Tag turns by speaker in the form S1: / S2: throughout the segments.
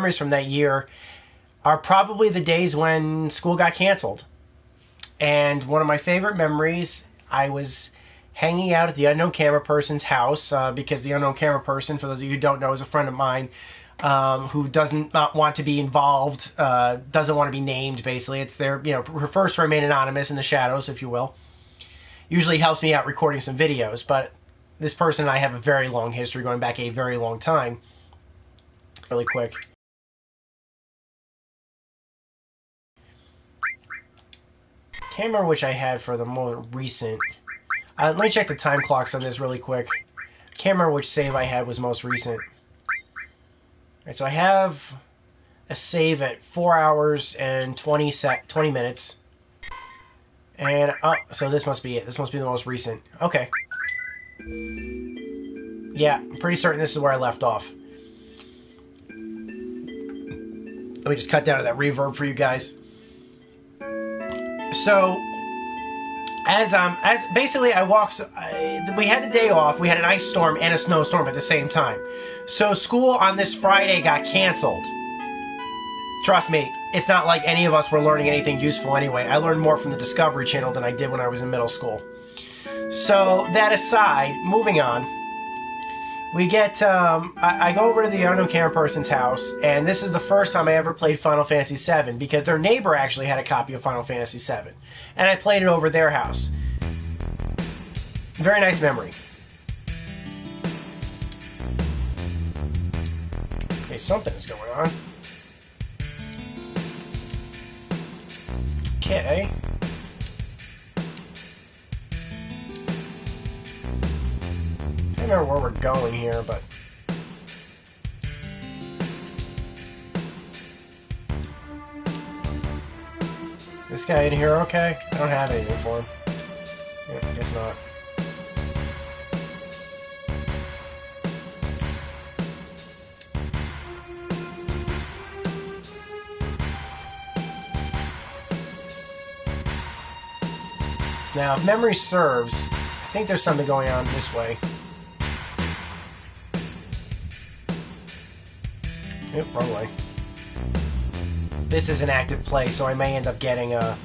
S1: memories from that year are probably the days when school got canceled. And one of my favorite memories, I was hanging out at the unknown camera person's house, because the unknown camera person, for those of you who don't know, is a friend of mine, who doesn't not want to be involved, doesn't want to be named, basically. It's their, prefers to remain anonymous in the shadows, if you will. Usually helps me out recording some videos, but this person and I have a very long history, going back a very long time. Really quick. Can't remember which I had for the more recent. Let me check the time clocks on this really quick. Can't remember which save I had was most recent. Alright, so I have a save at 4 hours and 20 minutes. And, oh, so this must be it. This must be the most recent. Okay. Yeah, I'm pretty certain this is where I left off. Let me just cut down to that reverb for you guys. So, as basically I walked, we had the day off, we had an ice storm and a snowstorm at the same time. So school on this Friday got canceled. Trust me, it's not like any of us were learning anything useful anyway. I learned more from the Discovery Channel than I did when I was in middle school. So, that aside, moving on. We get, I go over to the unknown camera person's house, and this is the first time I ever played Final Fantasy VII, because their neighbor actually had a copy of Final Fantasy VII. And I played it over their house. Very nice memory. Okay, something is going on. Okay. I don't remember where we're going here, but... This guy in here okay? I don't have anything for him. Yeah, guess not. Now, if memory serves, I think there's something going on this way. Yep, wrong way. This is an active play, so I may end up getting a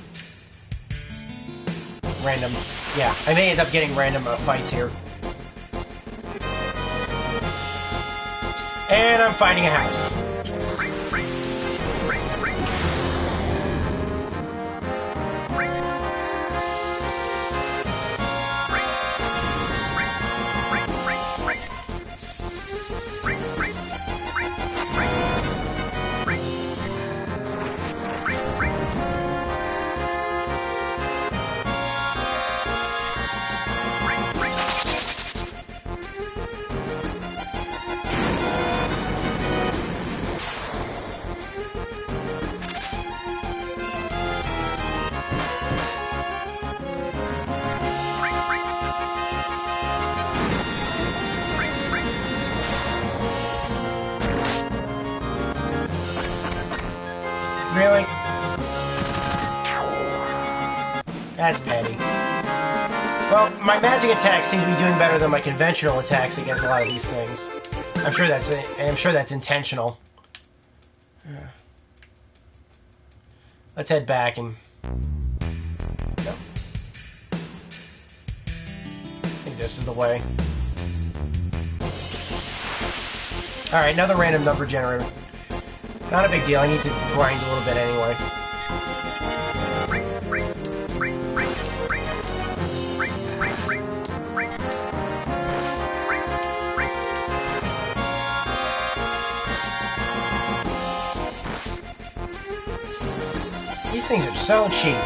S1: random... Yeah, I may end up getting random fights here. And I'm fighting a house. Really? That's petty. Well, my magic attacks seem to be doing better than my conventional attacks against a lot of these things. I'm sure that's intentional. Let's head back and... No. I think this is the way. Alright, another random number generator. Not a big deal, I need to grind a little bit anyway. These things are so cheap.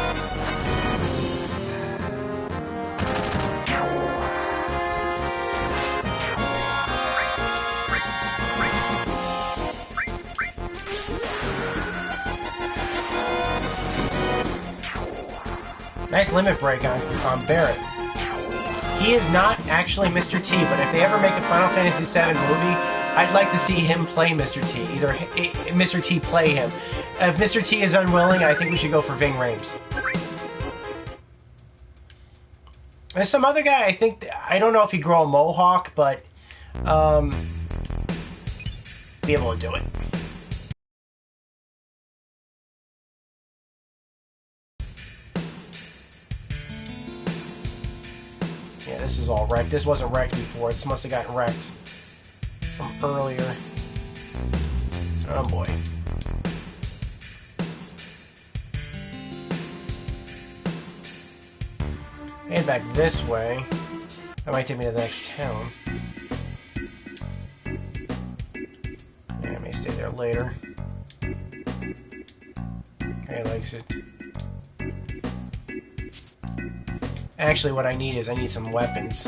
S1: Nice limit break on Barrett. He is not actually Mr. T, but if they ever make a Final Fantasy VII movie, I'd like to see him play Mr. T. Either Mr. T play him. If Mr. T is unwilling, I think we should go for Ving Rhames. There's some other guy, I don't know if he'd grow a mohawk, but be able to do it. this is all wrecked. This wasn't wrecked before. This must have gotten wrecked from earlier. Oh boy. Head back this way. That might take me to the next town. Yeah, I may stay there later. Okay, likes it. Actually, what I need is some weapons.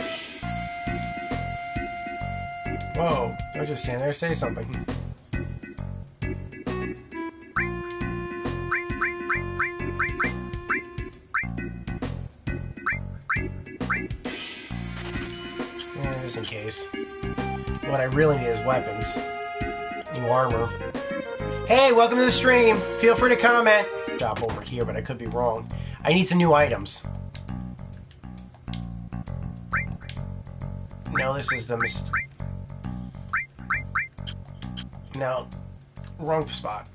S1: Whoa, don't just stand there, say something. Yeah, just in case. What I really need is weapons. New armor. Hey, welcome to the stream! Feel free to comment! Shop over here, but I could be wrong. I need some new items. No, this is the No, wrong spot.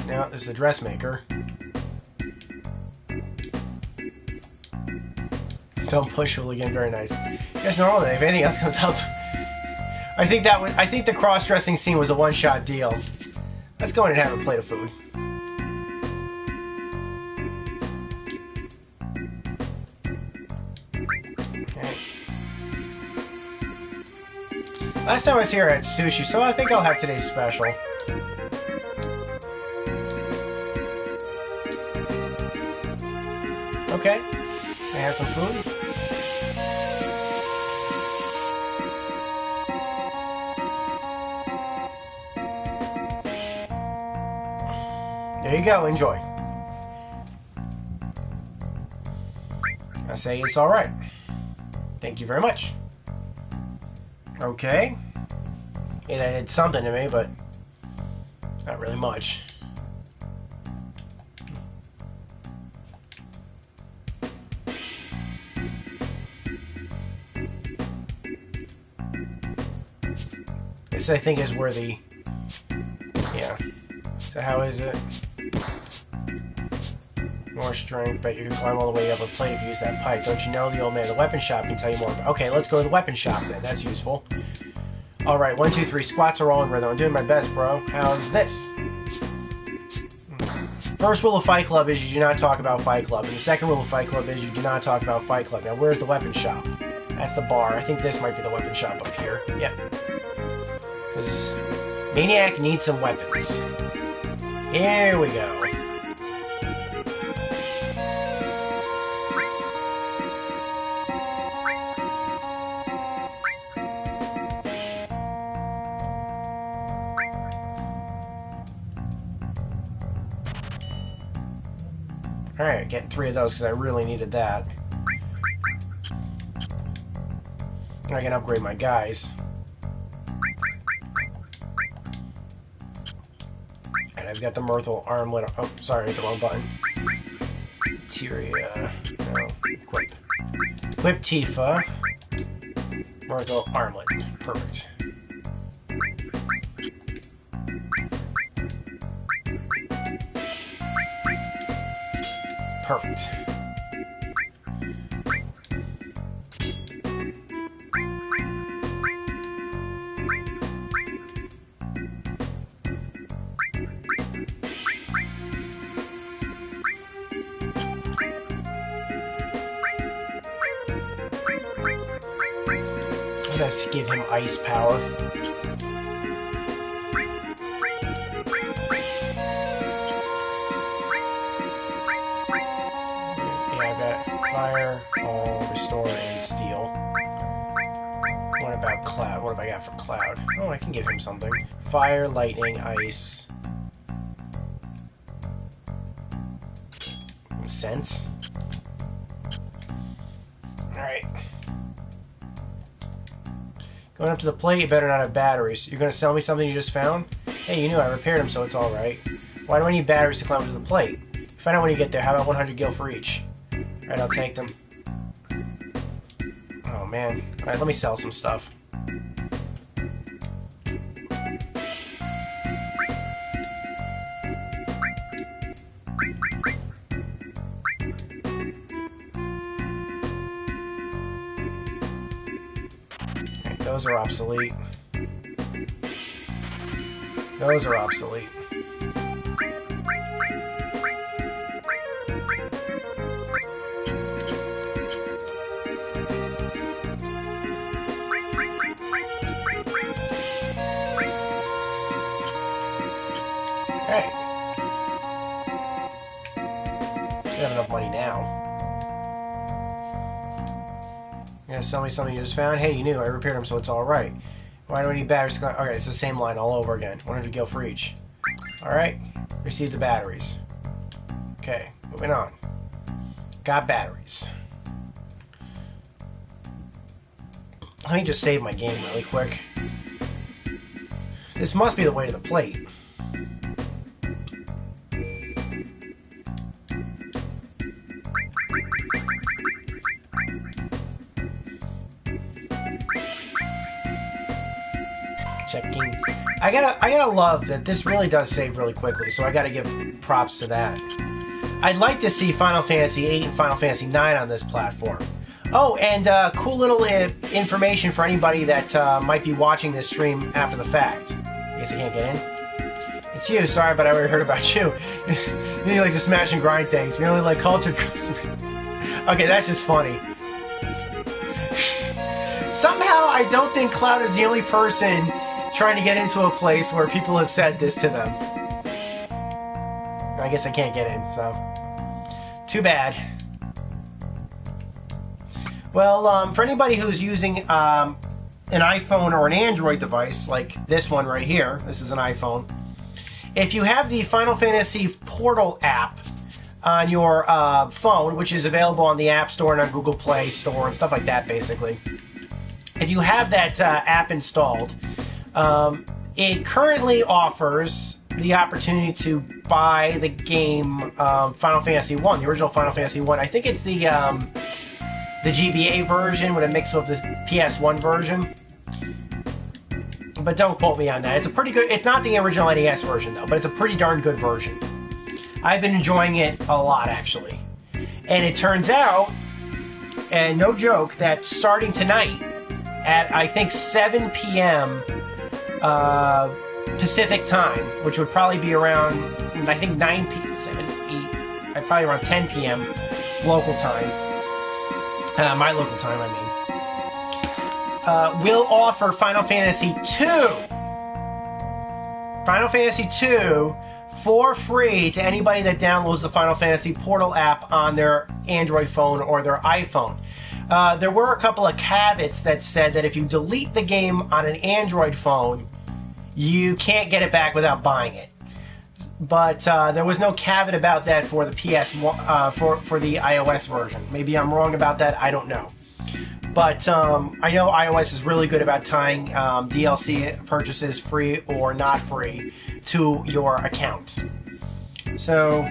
S1: No, this is the dressmaker. Don't push hooligan, very nice. Yes, normal if anything else comes up. I think the cross-dressing scene was a one-shot deal. Let's go in and have a plate of food. Okay. Last time I was here I had sushi, so I think I'll have today's special. Okay. I have some food. There you go, enjoy. I say it's alright. Thank you very much. Okay. Yeah, that did something to me, but not really much. This, I think, is where the... Yeah. So how is it? More strength, but you can climb all the way up a plate if you use that pipe. Don't you know? The old man at the weapon shop can tell you more. Okay, let's go to the weapon shop then. That's useful. Alright, 1, 2, 3. Squats are all in rhythm. I'm doing my best, bro. How's this? First rule of Fight Club is you do not talk about Fight Club. And the second rule of Fight Club is you do not talk about Fight Club. Now, where's the weapon shop? That's the bar. I think this might be the weapon shop up here. Yep. Because Maniac needs some weapons. Here we go. Alright, getting 3 of those because I really needed that. I can upgrade my guys. And I've got the Myrtle armlet. Oh, sorry, I hit the wrong button. Materia. No, equip. Equip Tifa. Myrtle armlet. Perfect. Perfect. Let's give him ice power. Fire, all, restore, and steel. What about cloud? What have I got for cloud? Oh, I can give him something. Fire, lightning, ice. Sense. Alright. Going up to the plate, you better not have batteries. You're gonna sell me something you just found? Hey, you knew I repaired them, so it's alright. Why do I need batteries to climb up to the plate? Find out when you get there. How about 100 gil for each? Alright, I'll take them. Oh, man. Alright, let me sell some stuff. Those are obsolete. Those are obsolete. Hey. We have enough money now. You're gonna sell me something you just found? Hey, you knew. I repaired them, so it's alright. Why do I need batteries? Okay, it's the same line all over again. 100 gil for each. Alright. Receive the batteries. Okay, moving on. Got batteries. Let me just save my game really quick. This must be the way to the plate. Checking. I gotta love that this really does save really quickly, so I gotta give props to that. I'd like to see Final Fantasy VIII and Final Fantasy IX on this platform. Oh, and cool little information for anybody that might be watching this stream after the fact. I guess I can't get in. It's you, sorry, but I already heard about you. You like to smash and grind things. We only like cultured. Okay, that's just funny. Somehow, I don't think Cloud is the only person trying to get into a place where people have said this to them. I guess I can't get in, so... Too bad. Well, for anybody who's using an iPhone or an Android device, like this one right here, this is an iPhone, if you have the Final Fantasy Portal app on your phone, which is available on the App Store and on Google Play Store and stuff like that, basically, if you have that app installed, it currently offers the opportunity to buy the game Final Fantasy I, the original Final Fantasy I. I think it's the GBA version with a mix of the PS1 version. But don't quote me on that. It's a pretty good... It's not the original NES version, though, but it's a pretty darn good version. I've been enjoying it a lot, actually. And it turns out, and no joke, that starting tonight at, I think, 7 p.m. Pacific time, which would probably be around, I think, 9 p.m., 7, 8, probably around 10 p.m. local time. My local time, I mean. Will offer Final Fantasy II. Final Fantasy II for free to anybody that downloads the Final Fantasy Portal app on their Android phone or their iPhone. There were a couple of caveats that said that if you delete the game on an Android phone, you can't get it back without buying it. But there was no caveat about that for the PS1, for the iOS version. Maybe I'm wrong about that, I don't know. But I know iOS is really good about tying DLC purchases, free or not free, to your account. So,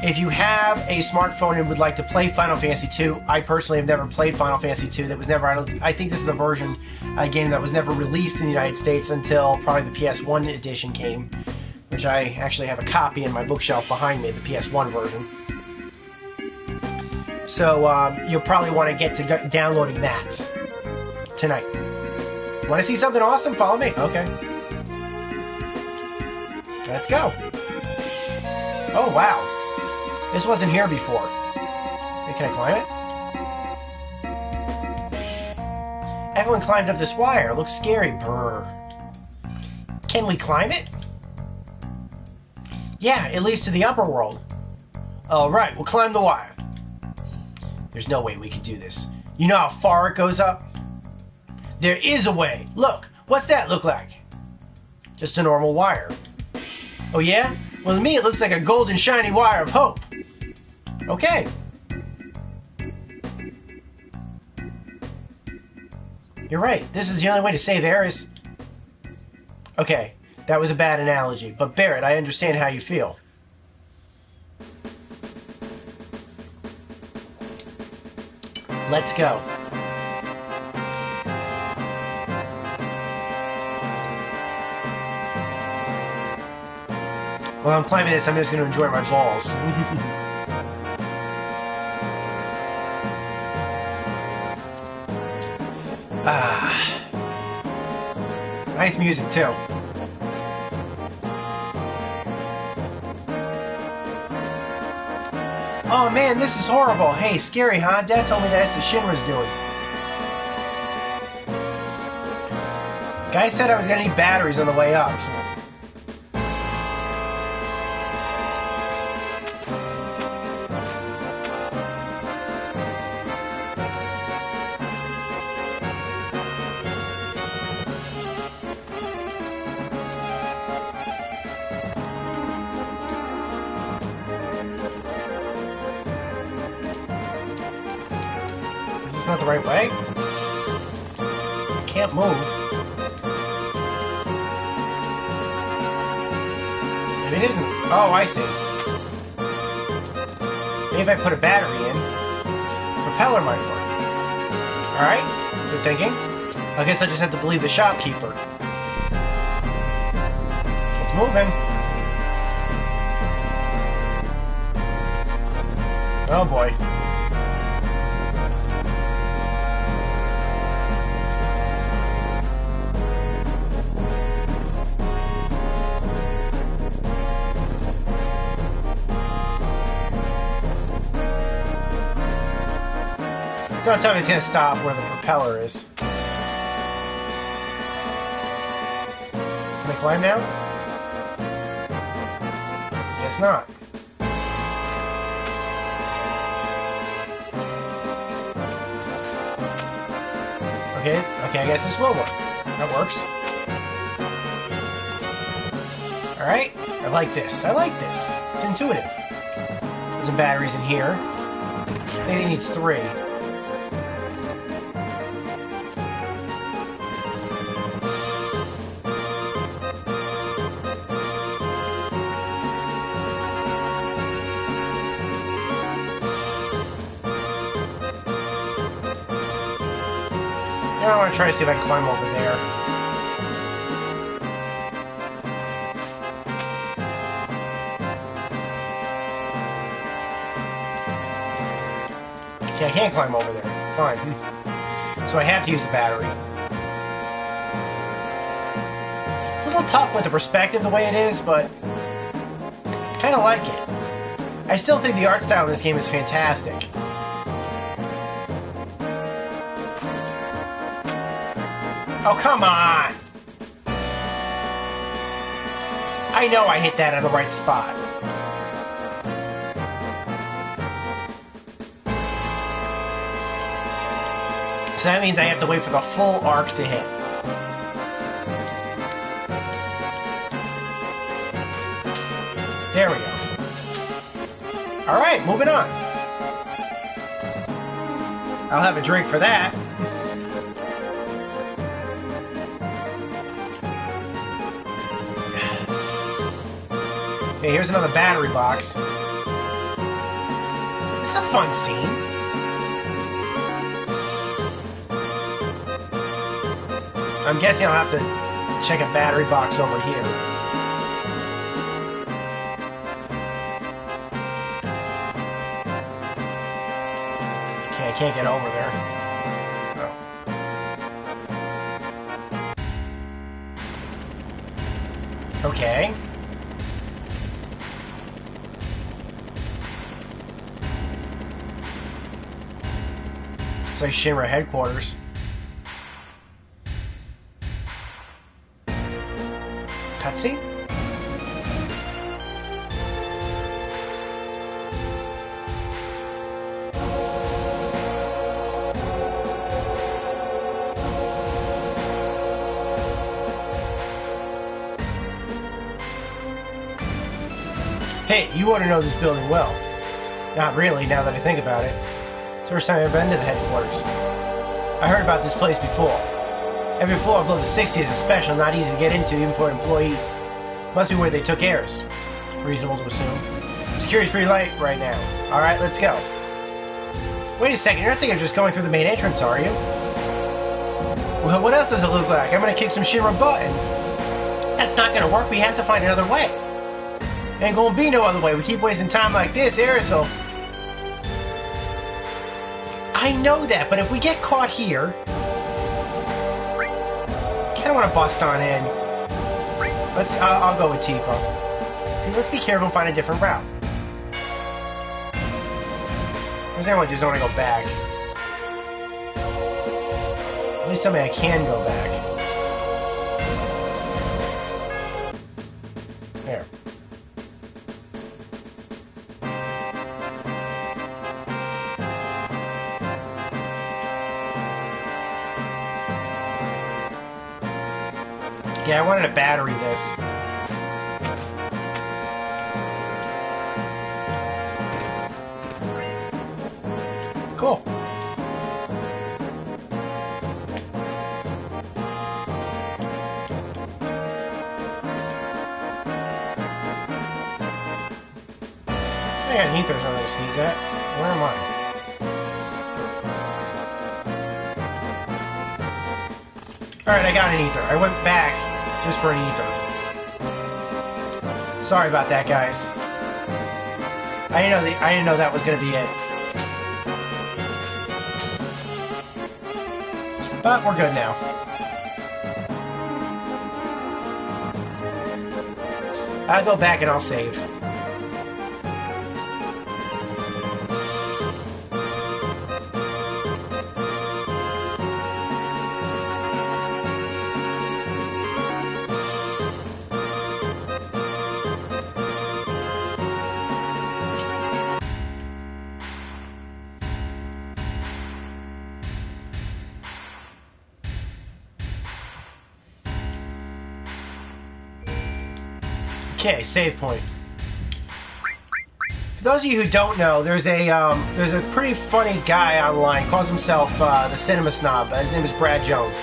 S1: if you have a smartphone and would like to play Final Fantasy II, I personally have never played Final Fantasy II. That was never. I think this is the version game that was never released in the United States until probably the PS1 edition came, which I actually have a copy in my bookshelf behind me, the PS1 version. So you'll probably want to get to downloading that tonight. Want to see something awesome? Follow me. Okay. Let's go. Oh, wow. This wasn't here before. Hey, can I climb it? Everyone climbed up this wire. It looks scary. Brr. Can we climb it? Yeah, it leads to the upper world. All right, we'll climb the wire. There's no way we can do this. You know how far it goes up? There is a way. Look, what's that look like? Just a normal wire. Oh yeah? Well, to me it looks like a golden shiny wire of hope. Okay. You're right. This is the only way to save Aeris. Okay, that was a bad analogy, but Barrett, I understand how you feel. Let's go. While I'm climbing this, I'm just going to enjoy my balls. Nice music, too. Oh man, this is horrible. Hey, scary, huh? Dad told me that's the Shinra's doing. Guy said I was gonna need batteries on the way up, so. Not the right way? Can't move. Maybe it isn't. Oh, I see. Maybe if I put a battery in, propeller might work. Alright, good thinking. I guess I just have to believe the shopkeeper. It's moving. Oh boy. Don't tell me it's gonna stop where the propeller is. Can I climb now? Guess not. Okay, I guess this will work. That works. Alright, I like this. I like this. It's intuitive. There's some batteries in here. I think it needs 3. I want to try to see if I can climb over there. Okay, I can't climb over there. Fine. So I have to use the battery. It's a little tough with the perspective the way it is, but I kind of like it. I still think the art style in this game is fantastic. Oh, come on! I know I hit that in the right spot. So that means I have to wait for the full arc to hit. There we go. Alright, moving on. I'll have a drink for that. Okay, here's another battery box. This is a fun scene. I'm guessing I'll have to check a battery box over here. Okay, I can't get over there. Oh. Okay. It's like Shinra headquarters. Cutscene? Hey, you ought to know this building well. Not really, now that I think about it. It's the first time I've ever been to the headquarters. I heard about this place before. Every floor above the 60 is special, not easy to get into even for employees. Must be where they took heirs. Reasonable to assume. Security's pretty light right now. Alright, let's go. Wait a second, you're not thinking of just going through the main entrance, are you? Well, what else does it look like? I'm gonna kick some Shinra butt and... That's not gonna work, we have to find another way. Ain't gonna be no other way. We keep wasting time like this, Aerosol. I know that, but if we get caught here... kind of want to bust on in. I'll go with Tifa. See, let's be careful and find a different route. First thing I want to do is I want to go back. At least tell me I can go back. There. Yeah, I wanted to battery this. Cool. I got ethers on those sneeze at. Where am I? Alright, I got an ether. I went back just for an ether. Sorry about that, guys. I didn't know that was gonna be it. But we're good now. I'll go back and I'll save. Okay, save point. For those of you who don't know, there's a pretty funny guy online, calls himself the Cinema Snob. His name is Brad Jones,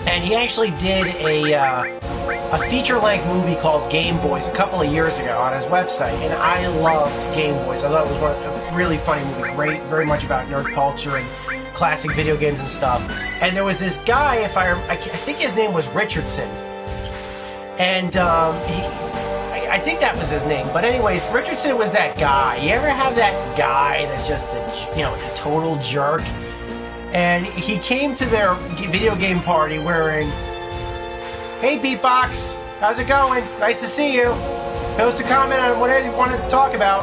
S1: and he actually did a feature-length movie called Game Boys a couple of years ago on his website, and I loved Game Boys. I thought it was a really funny movie, very much about nerd culture and classic video games and stuff. And there was this guy, I think his name was Richardson. And I think that was his name. But anyways, Richardson was that guy. You ever have that guy that's just the total jerk? And he came to their video game party wearing, "Hey Beatbox, how's it going? Nice to see you. Post a comment on whatever you wanted to talk about.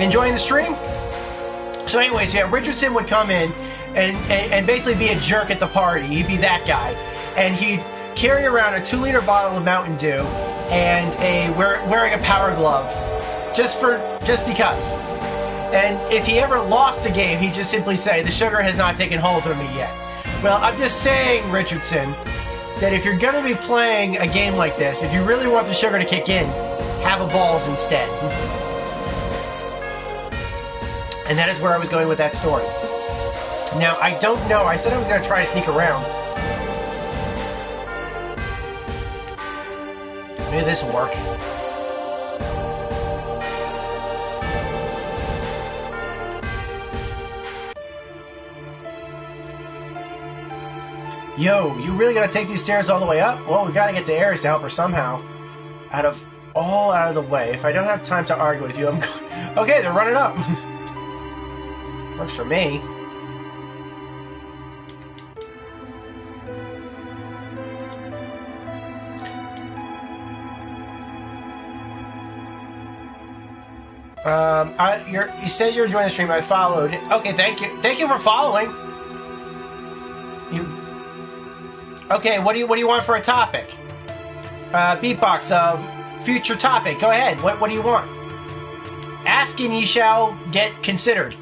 S1: Enjoying the stream?" So anyways, yeah, Richardson would come in and basically be a jerk at the party. He'd be that guy. And he'd carry around a 2-liter bottle of Mountain Dew and wearing a power glove, just because. And if he ever lost a game, he'd just simply say, "The sugar has not taken hold of me yet." Well, I'm just saying, Richardson, that if you're going to be playing a game like this, if you really want the sugar to kick in, have a balls instead. And that is where I was going with that story. Now, I don't know. I said I was going to try to sneak around. Maybe this will work. Yo, you really gotta take these stairs all the way up? Well, we gotta get to Ares to help her somehow. Out of the way. If I don't have time to argue with you, I'm going... Okay, they're running up. Works for me. You said you're enjoying the stream. I followed. Okay, thank you. Thank you for following. Okay, what do you want for a topic? Beatbox, future topic. Go ahead. What do you want? Ask and ye shall get considered.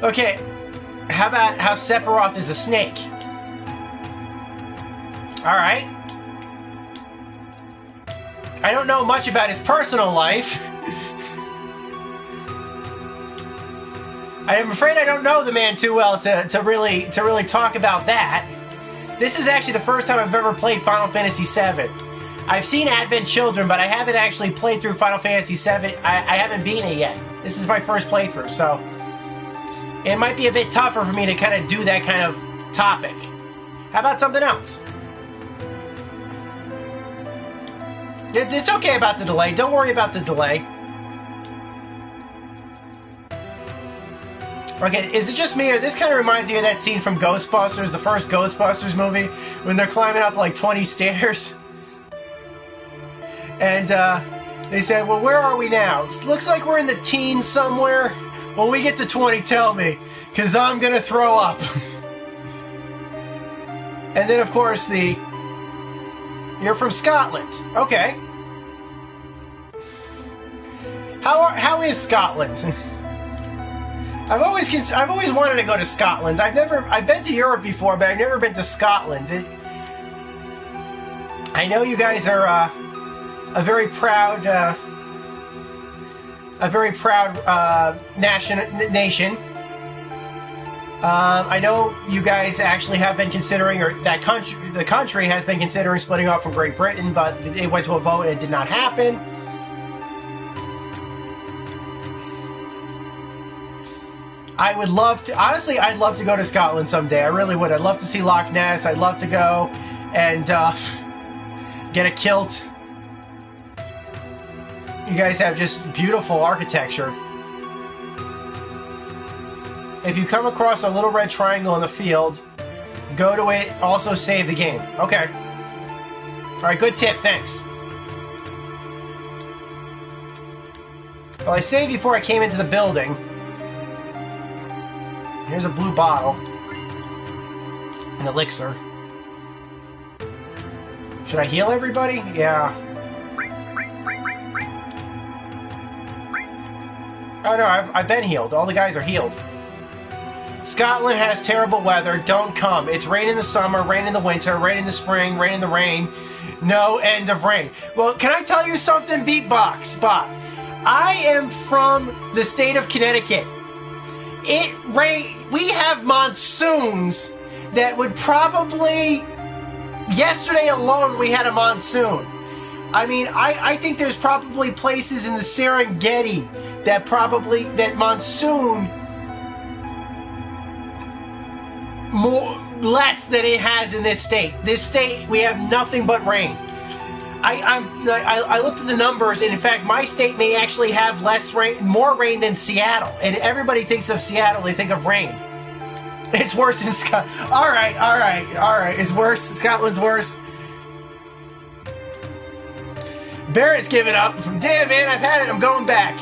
S1: Okay, how about how Sephiroth is a snake? Alright. I don't know much about his personal life. I'm afraid I don't know the man too well to really talk about that. This is actually the first time I've ever played Final Fantasy VII. I've seen Advent Children, but I haven't actually played through Final Fantasy VII. I haven't beaten it yet. This is my first playthrough, so it might be a bit tougher for me to kind of do that kind of topic. How about something else? It's okay about the delay. Don't worry about the delay. Okay, is it just me, or this kind of reminds me of that scene from Ghostbusters, the first Ghostbusters movie, when they're climbing up like 20 stairs? And they said, well, where are we now? It looks like we're in the teens somewhere. When we get to 20, tell me, because I'm going to throw up. And then, of course, you're from Scotland. Okay. How is Scotland? I've always wanted to go to Scotland. I've been to Europe before, but I've never been to Scotland. I know you guys are a very proud nation. I know you guys actually have been considering, or the country has been considering splitting off from Great Britain, but it went to a vote and it did not happen. I would love to, honestly, I'd love to go to Scotland someday. I really would. I'd love to see Loch Ness. I'd love to go and get a kilt. You guys have just beautiful architecture. If you come across a little red triangle in the field, go to it, also save the game. Okay. Alright, good tip, thanks. Well, I saved before I came into the building. Here's a blue bottle. An elixir. Should I heal everybody? Yeah. Oh no, I've been healed. All the guys are healed. Scotland has terrible weather. Don't come. It's rain in the summer, rain in the winter, rain in the spring, rain in the rain. No end of rain. Well, can I tell you something, Beatbox Bot? I am from the state of Connecticut. We have monsoons that would probably... Yesterday alone, we had a monsoon. I mean, I think there's probably places in the Serengeti that monsoon less than it has in this state. This state, we have nothing but rain. I looked at the numbers, and in fact, my state may actually have more rain than Seattle. And everybody thinks of Seattle, they think of rain. It's worse in Scotland. All right. It's worse. Scotland's worse. Barrett's giving up. Damn, man, I've had it. I'm going back.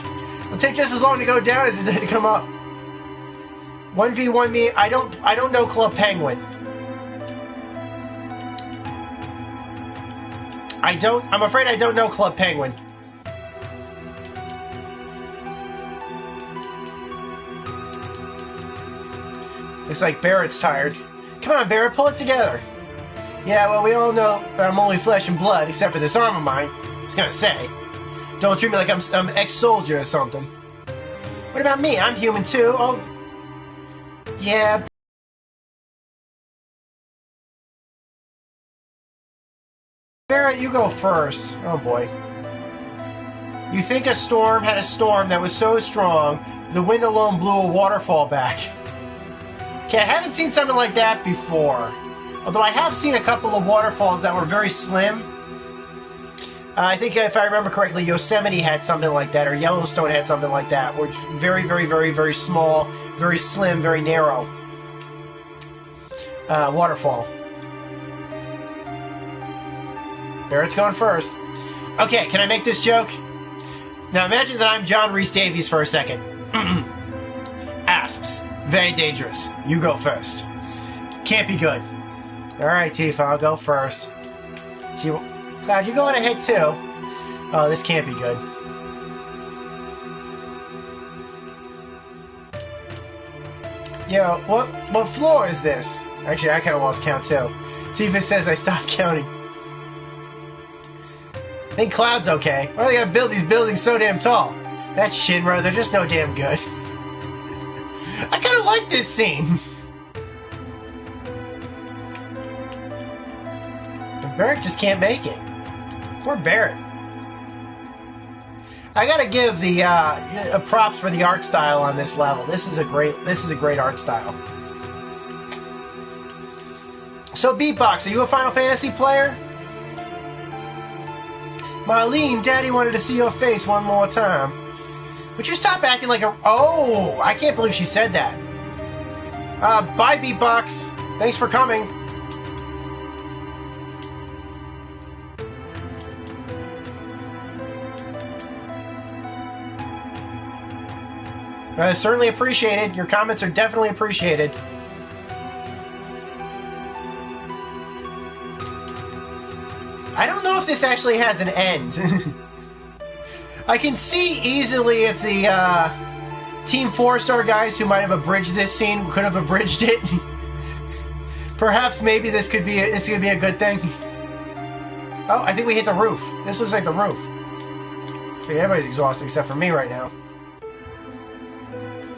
S1: It'll take just as long to go down as it did to come up. 1v1 me. I don't know Club Penguin. I'm afraid I don't know Club Penguin. Looks like Barrett's tired. Come on, Barrett, pull it together. Yeah, well, we all know I'm only flesh and blood, except for this arm of mine. I was gonna say. Don't treat me like I'm ex-soldier or something. What about me? I'm human too. Oh, yeah. Barrett, you go first. Oh boy. You think a storm had a storm that was so strong, the wind alone blew a waterfall back. Okay, I haven't seen something like that before. Although I have seen a couple of waterfalls that were very slim. I think if I remember correctly, Yosemite had something like that, or Yellowstone had something like that, which very, very, very, very small, very slim, very narrow waterfall. Barrett's going first. Okay, can I make this joke? Now imagine that I'm John Rhys Davies for a second. Asps. Very dangerous. You go first. Can't be good. Alright, Tifa, I'll go first. Cloud, you're going ahead too. Oh, this can't be good. Yo, what floor is this? Actually, I kind of lost count too. Tifa says I stopped counting. I think Cloud's okay. Why do they gotta build these buildings so damn tall? That's Shinra, they're just no damn good. I kind of like this scene. And Barrett just can't make it. Poor Barrett. I gotta give the props for the art style on this level. This is a great art style. So Beatbox, are you a Final Fantasy player? Marlene, Daddy wanted to see your face one more time. Would you stop acting like a... Oh, I can't believe she said that. Bye, Beatbox. Thanks for coming. Certainly appreciated. Your comments are definitely appreciated. I don't know if this actually has an end. I can see easily if the Team 4-star guys who might have abridged this scene could have abridged it. Perhaps maybe this could be a good thing. Oh, I think we hit the roof. This looks like the roof. Okay, everybody's exhausted except for me right now.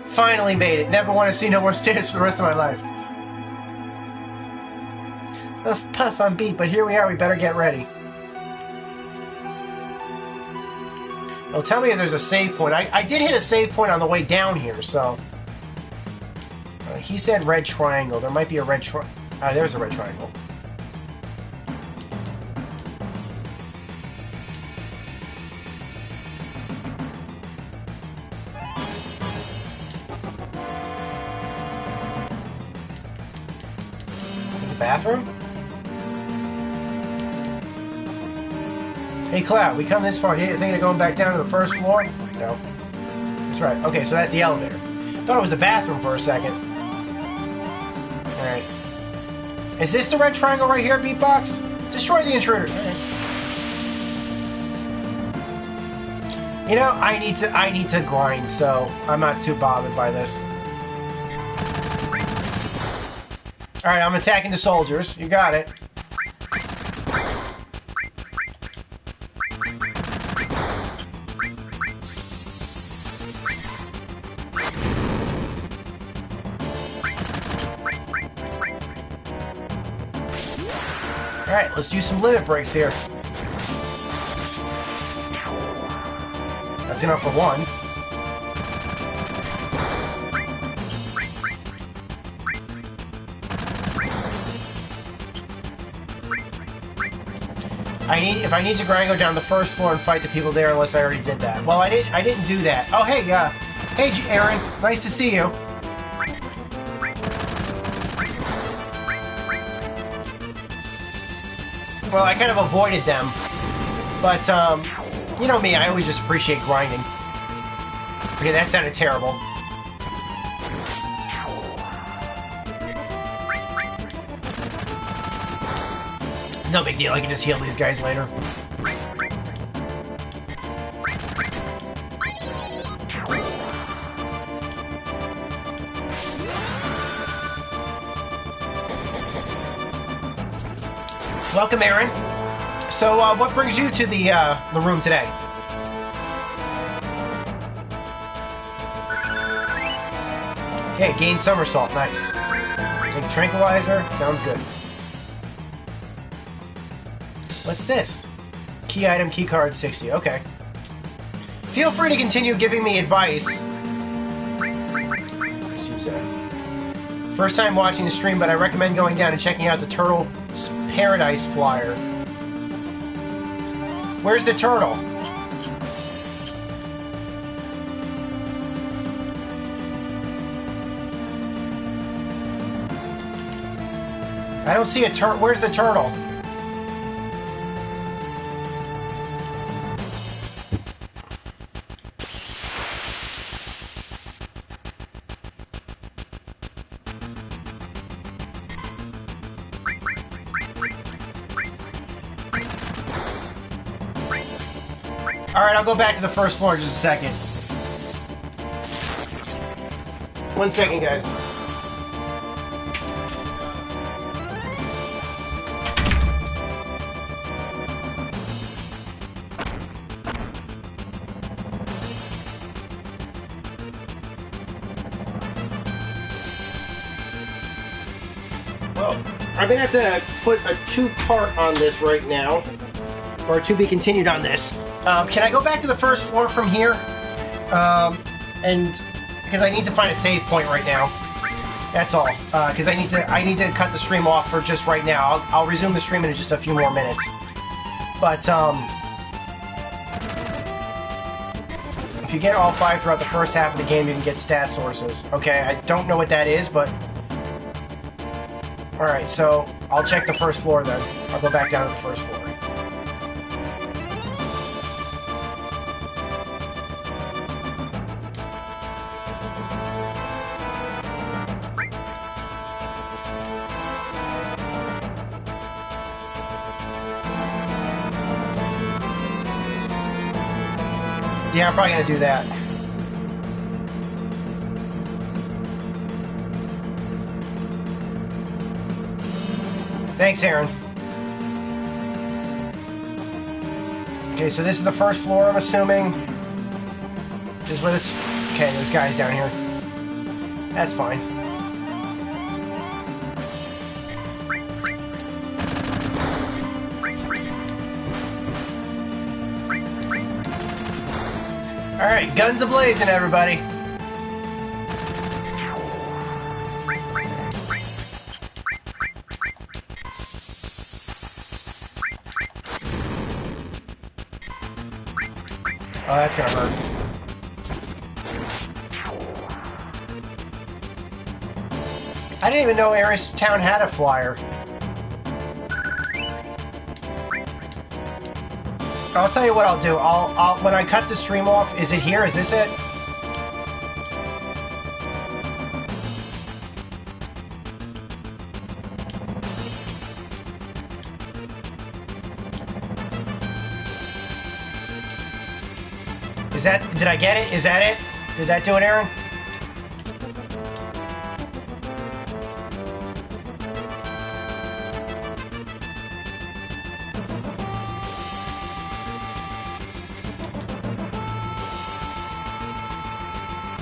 S1: Finally made it. Never want to see no more stairs for the rest of my life. Puff, I'm beat, but here we are. We better get ready. Well, tell me if there's a save point. I did hit a save point on the way down here, so... he said red triangle. There might be a red triangle. There's a red triangle. Bathroom? Hey Cloud, we come this far. You thinking of going back down to the first floor? No. That's right. Okay, so that's the elevator. Thought it was the bathroom for a second. Alright. Is this the red triangle right here, Beatbox? Destroy the intruder. Alright. You know, I need to grind, so I'm not too bothered by this. Alright, I'm attacking the soldiers. You got it. Alright, let's do some limit breaks here. That's enough for one. If I need to grind, go down the first floor and fight the people there, unless I already did that. Well, I didn't do that. Oh, hey, hey, Aaron, nice to see you. Well, I kind of avoided them, but you know me, I always just appreciate grinding. Okay, that sounded terrible. No big deal, I can just heal these guys later. Welcome, Aaron. So, what brings you to the room today? Okay, gain somersault, nice. Take tranquilizer, sounds good. What's this? Key item, key card, 60. Okay. Feel free to continue giving me advice. Let's use that. First time watching the stream, but I recommend going down and checking out the Turtle Paradise flyer. Where's the turtle? I don't see a turtle. Where's the turtle? Alright, I'll go back to the first floor in just a second. 1 second, guys. Well, I'm gonna have to put a 2-part on this right now. Or to be continued on this. Can I go back to the first floor from here? And because I need to find a save point right now. That's all. Because I need to cut the stream off for just right now. I'll resume the stream in just a few more minutes. But if you get all 5 throughout the first half of the game, you can get stat sources. Okay, I don't know what that is, but... Alright, so I'll check the first floor then. I'll go back down to the first floor. Yeah, I'm probably going to do that. Thanks, Aaron. Okay, so this is the first floor, I'm assuming. This is where it's... Okay, there's guys down here. That's fine. Alright, guns a-blazing, everybody. Oh, that's gonna hurt. I didn't even know Eris Town had a flyer. I'll tell you what I'll do. I'll when I cut the stream off, is it here? Is this it? Is that, did I get it? Is that it? Did that do it, Aaron?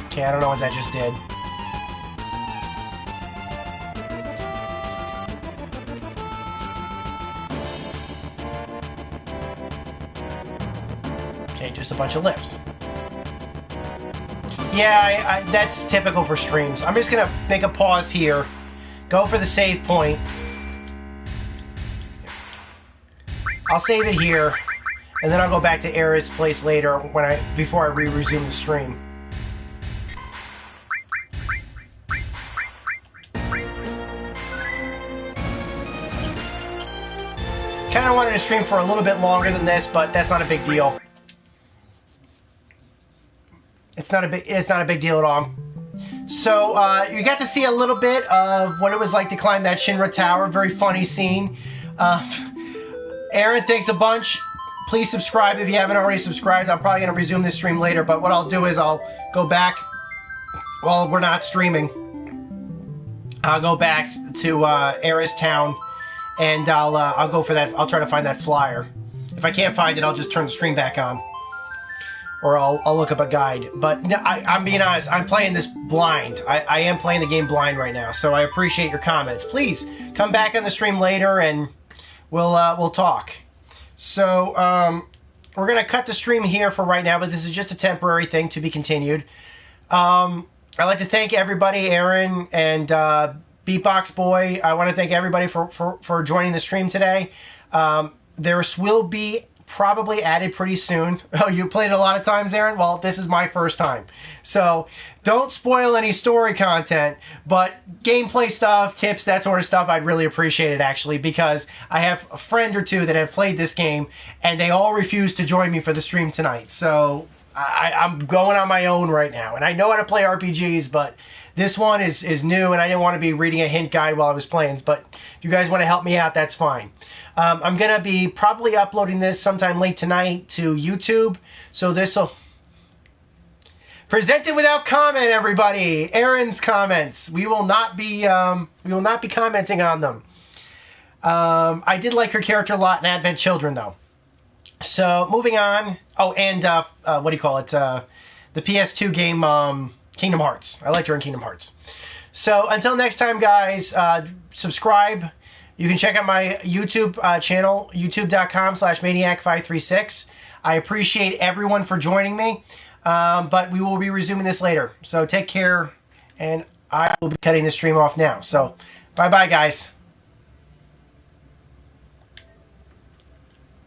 S1: Okay, I don't know what that just did. Okay, just a bunch of lifts. Yeah, that's typical for streams. I'm just gonna make a pause here, go for the save point. I'll save it here, and then I'll go back to Era's place later before I resume the stream. Kind of wanted to stream for a little bit longer than this, but that's not a big deal. It's not a big deal at all. So you got to see a little bit of what it was like to climb that Shinra Tower. Very funny scene. Aaron, thanks a bunch. Please subscribe if you haven't already subscribed. I'm probably going to resume this stream later, but what I'll do is I'll go back while we're not streaming. I'll go back to Eris Town, and I'll go for that. I'll try to find that flyer. If I can't find it, I'll just turn the stream back on. Or I'll look up a guide. But no, I'm being honest, I'm playing this blind. I am playing the game blind right now, so I appreciate your comments. Please come back on the stream later and we'll talk. So we're gonna cut the stream here for right now, but this is just a temporary thing to be continued. I'd like to thank everybody, Aaron and Beatbox Boy. I want to thank everybody for joining the stream today. There will be probably added pretty soon. Oh, you played it a lot of times, Aaron? Well, this is my first time. So don't spoil any story content, but gameplay stuff, tips, that sort of stuff, I'd really appreciate it, actually, because I have a friend or two that have played this game, and they all refuse to join me for the stream tonight. So I'm going on my own right now. And I know how to play RPGs, but this one is new, and I didn't want to be reading a hint guide while I was playing. But if you guys want to help me out, that's fine. I'm going to be probably uploading this sometime late tonight to YouTube. So this will... Presented without comment, everybody. Aaron's comments. We will not be commenting on them. I did like her character a lot in Advent Children, though. So moving on. Oh, and what do you call it? The PS2 game Kingdom Hearts. I liked her in Kingdom Hearts. So until next time, guys, subscribe. You can check out my YouTube channel, youtube.com/maniac536. I appreciate everyone for joining me, but we will be resuming this later. So take care, and I will be cutting the stream off now. So bye-bye, guys.